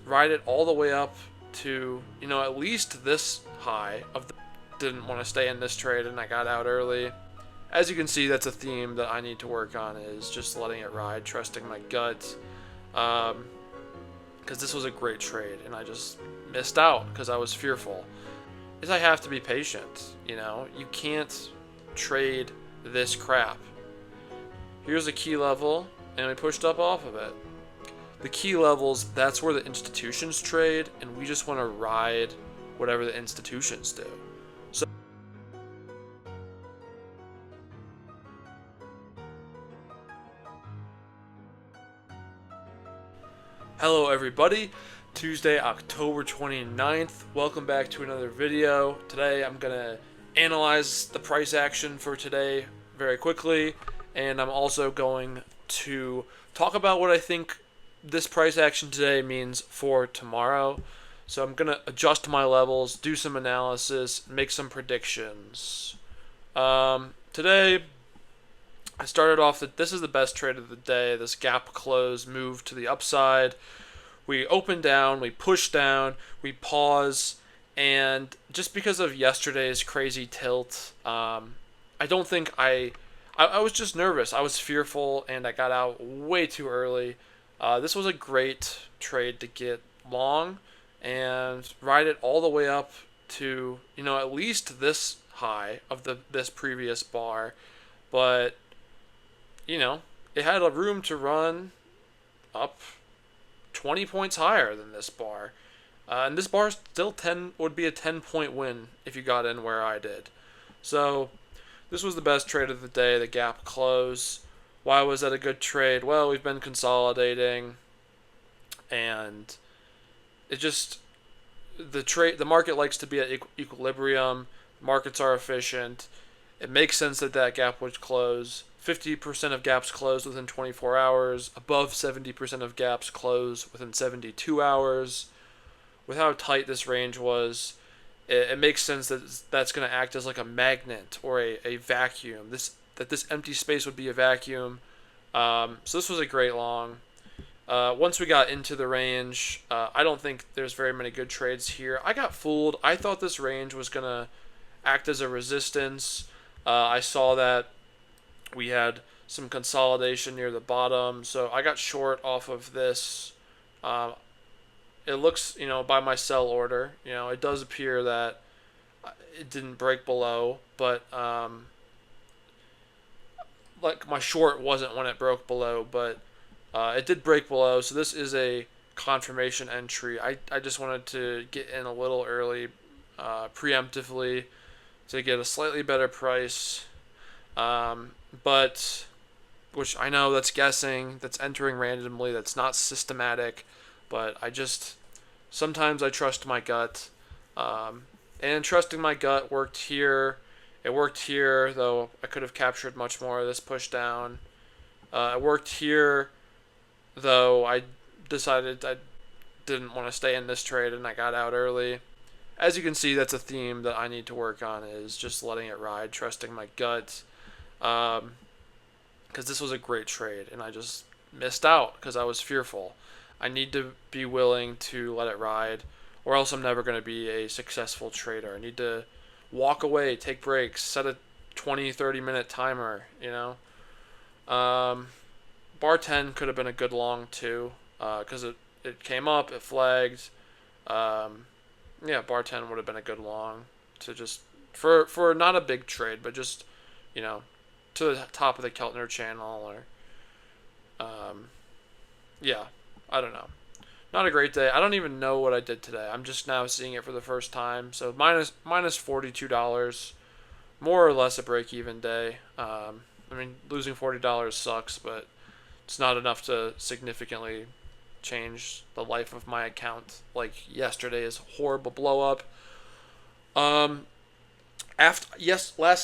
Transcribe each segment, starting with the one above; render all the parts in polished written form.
ride it all the way up to, at least this high of the. Didn't want to stay in this trade and I got out early. As you can see, that's a theme that I need to work on, is just letting it ride, trusting my gut. Because this was a great trade and I just missed out because I was fearful. Is I have to be patient. You can't trade this crap. Here's a key level and we pushed up off of it. The key levels, that's where the institutions trade, and we just want to ride whatever the institutions do. So hello everybody, Tuesday, October 29th. Welcome back to another video. Today I'm going to analyze the price action for today very quickly, and I'm also going to talk about what I think this price action today means for tomorrow. So I'm going to adjust my levels, do some analysis, make some predictions. Today I started off that this is the best trade of the day. This gap close move to the upside. We open down, we push down, we pause, and just because of yesterday's crazy tilt, I don't think I was just nervous. I was fearful, and I got out way too early. This was a great trade to get long and ride it all the way up to, at least this high of this previous bar. But, it had a room to run up 20 points higher than this bar. And this bar still would be a 10-point win if you got in where I did. So this was the best trade of the day, the gap close. Why was that a good trade? Well, we've been consolidating, and it just the market likes to be at equilibrium. Markets are efficient. It makes sense that gap would close. 50% of gaps close within 24 hours. Above 70% of gaps close within 72 hours. With how tight this range was, it makes sense that that's going to act as like a magnet or a vacuum. This empty space would be a vacuum. So this was a great long. Once we got into the range, I don't think there's very many good trades here. I got fooled. I thought this range was going to act as a resistance. I saw that we had some consolidation near the bottom, so I got short off of this. It looks, by my sell order, it does appear that it didn't break below, but like my short wasn't when it broke below, but it did break below, so this is a confirmation entry. I just wanted to get in a little early, preemptively, to get a slightly better price, but which I know that's guessing, that's entering randomly, that's not systematic, but sometimes I trust my gut, and trusting my gut worked here. It worked here, though I could have captured much more of this push down. It worked here, though I decided I didn't want to stay in this trade and I got out early. As you can see, that's a theme that I need to work on, is just letting it ride, trusting my gut. Because this was a great trade and I just missed out because I was fearful. I need to be willing to let it ride, or else I'm never going to be a successful trader. I need to walk away, take breaks, set a 20-30 minute timer, Bar 10 could have been a good long too, because it came up, it flagged. Bar 10 would have been a good long to just, for not a big trade, but just, to the top of the Keltner channel, or, I don't know. Not a great day. I don't even know what I did today. I'm just now seeing it for the first time. So minus $42, more or less a break-even day. Losing $40 sucks, but it's not enough to significantly change the life of my account like yesterday's horrible blow up. Last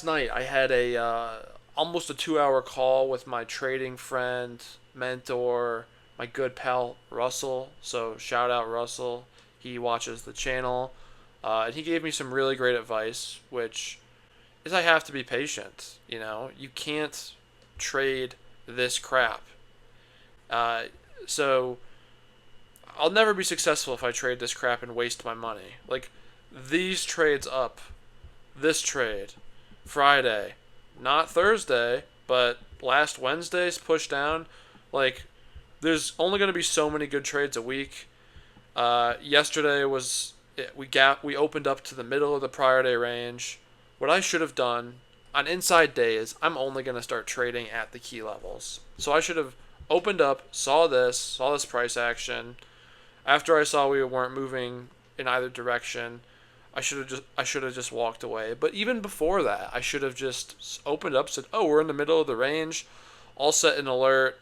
night I had a almost a 2-hour call with my trading friend, mentor, my good pal Russell. So shout out Russell. He watches the channel, and he gave me some really great advice, which is I have to be patient. You can't trade this crap. So I'll never be successful if I trade this crap and waste my money. Like, these trades up, this trade, Friday, not Thursday, but last Wednesday's push down. Like, there's only going to be so many good trades a week. Yesterday was we opened up to the middle of the prior day range. What I should have done on inside days, I'm only going to start trading at the key levels. So I should have opened up, saw this price action. After I saw we weren't moving in either direction, I should have just walked away. But even before that, I should have just opened up, said, "Oh, we're in the middle of the range. I'll set an alert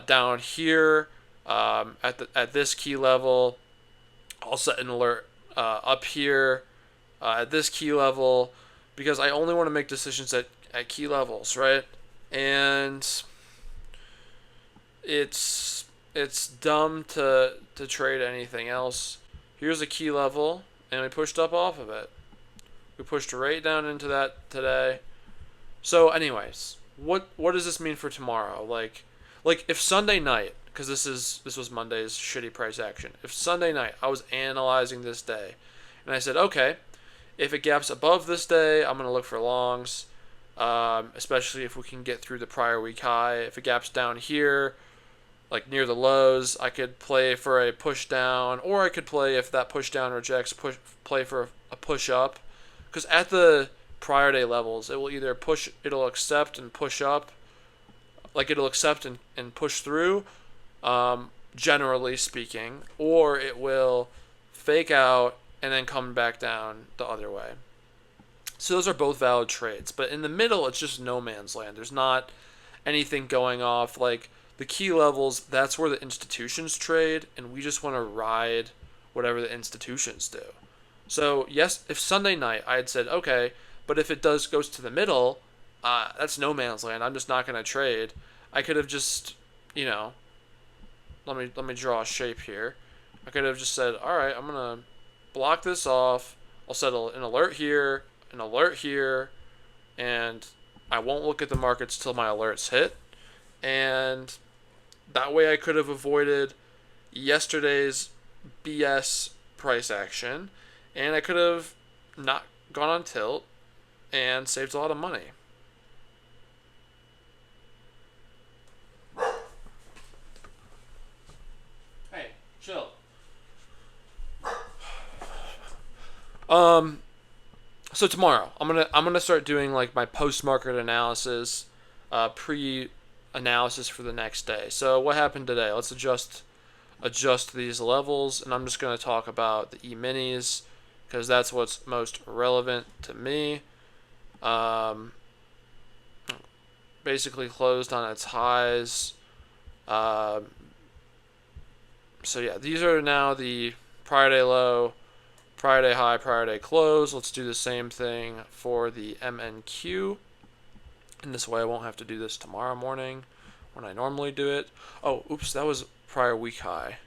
down here at this key level. I'll set an alert up here at this key level, because I only want to make decisions at key levels, right?" And it's dumb to trade anything else. Here's a key level, and we pushed up off of it. We pushed right down into that today. So, anyways, what does this mean for tomorrow? Like if Sunday night, because this was Monday's shitty price action. If Sunday night I was analyzing this day, and I said, okay, if it gaps above this day, I'm gonna look for longs, especially if we can get through the prior week high. If it gaps down here, like near the lows, I could play for a push down, or I could play, if that push down rejects, play for a push up, because at the prior day levels, it'll accept and push up, like it'll accept and push through, generally speaking, or it will fake out and then come back down the other way. So those are both valid trades, but in the middle, it's just no man's land. There's not anything going off. Like, the key levels, that's where the institutions trade, and we just want to ride whatever the institutions do. So yes, if Sunday night I had said, okay, but if it goes to the middle, that's no man's land. I'm just not going to trade. I could have just, let me draw a shape here. I could have just said, all right, I'm going to block this off. I'll set an alert here, and I won't look at the markets till my alerts hit. And that way I could have avoided yesterday's BS price action, and I could have not gone on tilt and saved a lot of money. Hey, chill. So tomorrow I'm gonna start doing like my post market analysis, pre-analysis for the next day. So what happened today? Let's adjust these levels, and I'm just gonna talk about the E-minis because that's what's most relevant to me. Basically closed on its highs. So yeah, these are now the prior day low, prior day high, prior day close. Let's do the same thing for the MNQ. And this way I won't have to do this tomorrow morning when I normally do it. Oh, oops, that was prior week high.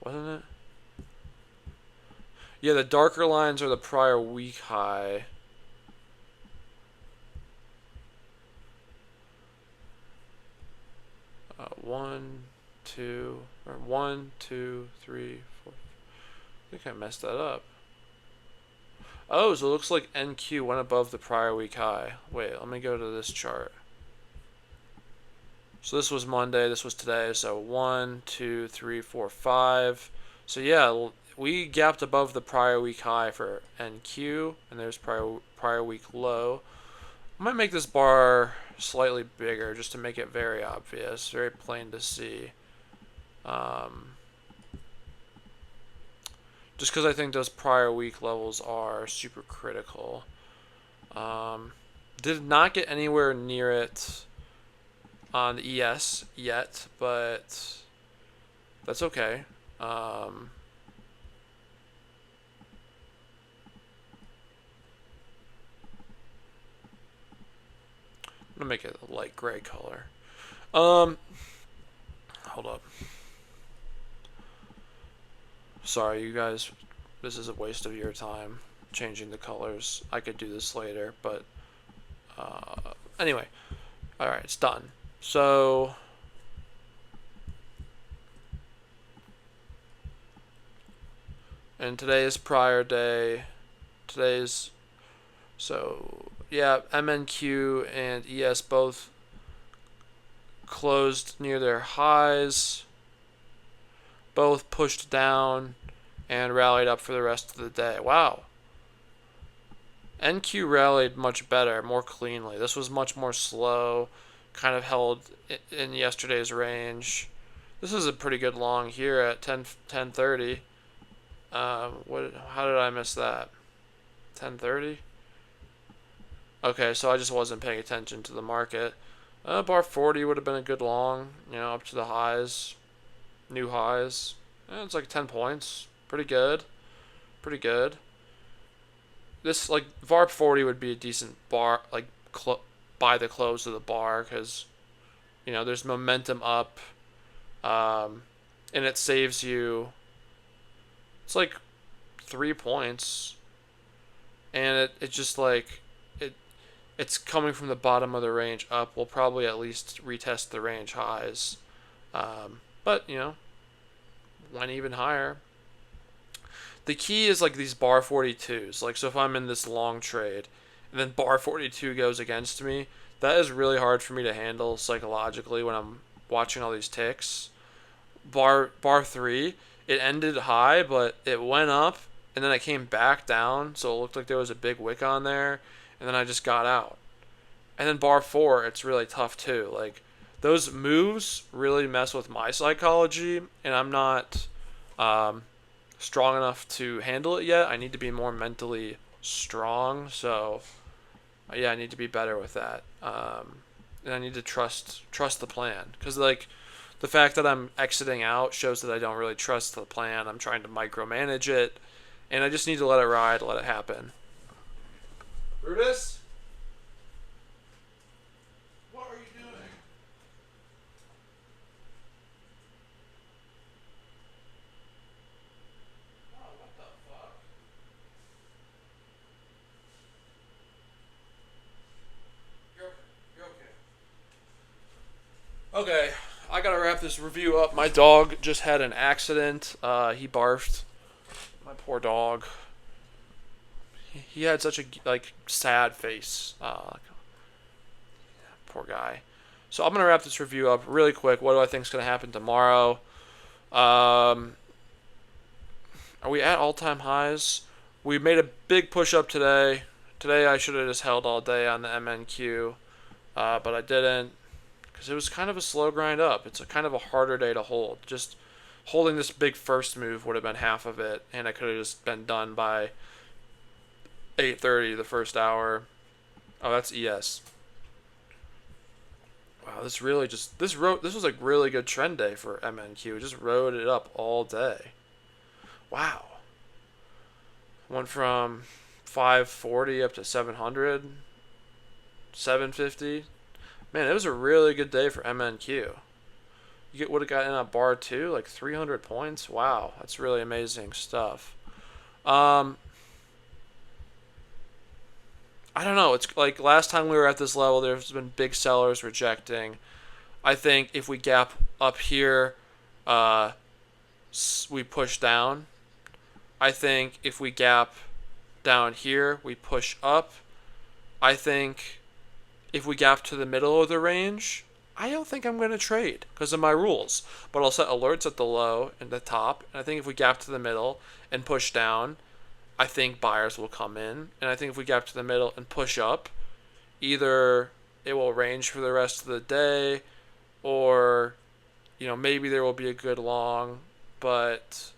Wasn't it? Yeah, the darker lines are the prior week high. One, two, 3, 4. I think I messed that up. Oh, so it looks like NQ went above the prior week high. Wait, let me go to this chart. So this was Monday, this was today. So 1, 2, 3, 4, 5. So yeah, we gapped above the prior week high for NQ, and there's prior week low. I might make this bar slightly bigger just to make it very obvious, very plain to see. Just because I think those prior week levels are super critical. Did not get anywhere near it on the ES yet, but that's okay. I'm gonna make it a light gray color. Hold up. Sorry, you guys. This is a waste of your time changing the colors. I could do this later, but anyway. All right, it's done. So And today's prior day. Today's so yeah, MNQ and ES both closed near their highs. Both pushed down and rallied up for the rest of the day. Wow. NQ rallied much better, more cleanly. This was much more slow, kind of held in yesterday's range. This is a pretty good long here at 10:30. How did I miss that? 10:30. Okay, so I just wasn't paying attention to the market. Bar 40 would have been a good long, up to the highs, new highs. It's like 10 points. Pretty good. Pretty good. This, like, VAR 40 would be a decent bar, like, by the close of the bar, because, there's momentum up, and it saves you, it's like 3 points, and it just, like, it's coming from the bottom of the range up. We'll probably at least retest the range highs, but, went even higher. The key is like these bar 42s. Like, so if I'm in this long trade and then bar 42 goes against me, that is really hard for me to handle psychologically when I'm watching all these ticks. Bar 3, it ended high, but it went up and then it came back down, so it looked like there was a big wick on there, and then I just got out. And then bar 4, it's really tough too. Like, those moves really mess with my psychology, and I'm not strong enough to handle it yet. I need to be more mentally strong, so yeah, I need to be better with that, and I need to trust the plan, because, like, the fact that I'm exiting out shows that I don't really trust the plan. I'm trying to micromanage it, and I just need to let it ride, let it happen. Brutus? What are you doing? Oh, what the fuck? You're okay. Okay, I gotta wrap this review up. My dog just had an accident. He barfed. My poor dog. He had such a, like, sad face. Poor guy. So I'm gonna wrap this review up really quick. What do I think is gonna happen tomorrow? Are we at all-time highs? We made a big push up today. Today I should have just held all day on the MNQ, but I didn't, because it was kind of a slow grind up. It's a kind of a harder day to hold. Just holding this big first move would have been half of it, and I could have just been done by 8:30 the first hour. Oh, that's ES. Wow, this really just this was a really good trend day for MNQ. It just rode it up all day. Wow. Went from 540 up to 700, 750. Man, it was a really good day for MNQ. Would have gotten a bar 2, like 300 points. Wow, that's really amazing stuff. I don't know. It's like last time we were at this level, there's been big sellers rejecting. I think if we gap up here, we push down. I think if we gap down here, we push up. I think if we gap to the middle of the range, I don't think I'm going to trade because of my rules. But I'll set alerts at the low and the top. And I think if we gap to the middle and push down, I think buyers will come in. And I think if we gap to the middle and push up, either it will range for the rest of the day, or, maybe there will be a good long. But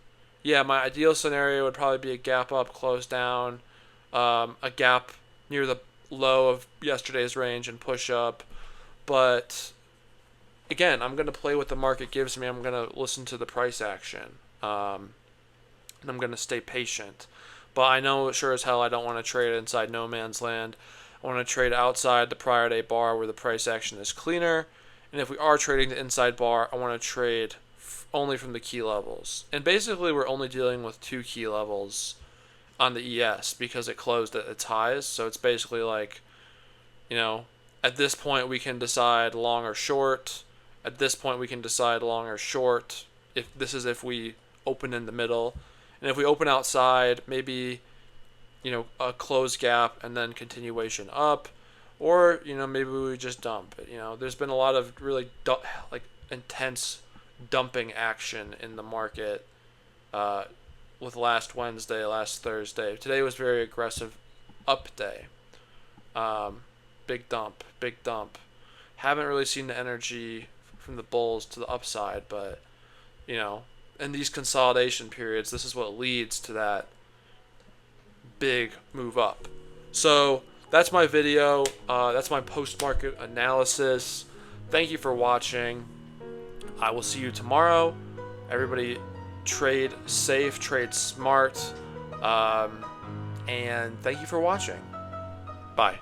yeah, my ideal scenario would probably be a gap up, close down, a gap near the low of yesterday's range and push up. But again, I'm going to play what the market gives me. I'm going to listen to the price action. And I'm going to stay patient. But I know sure as hell I don't want to trade inside no man's land. I want to trade outside the prior day bar where the price action is cleaner. And if we are trading the inside bar, I want to trade only from the key levels. And basically we're only dealing with 2 key levels on the ES because it closed at its highs. So it's basically like, at this point we can decide long or short. At this point we can decide long or short. If we open in the middle. And if we open outside, maybe, a close gap and then continuation up, or, maybe we just dump. There's been a lot of really like intense dumping action in the market with last Wednesday, last Thursday. Today was very aggressive up day. Big dump, big dump. Haven't really seen the energy from the bulls to the upside, but, in these consolidation periods, this is what leads to that big move up. So that's my video. That's my post-market analysis. Thank you for watching. I will see you tomorrow. Everybody trade safe, trade smart, and thank you for watching. Bye.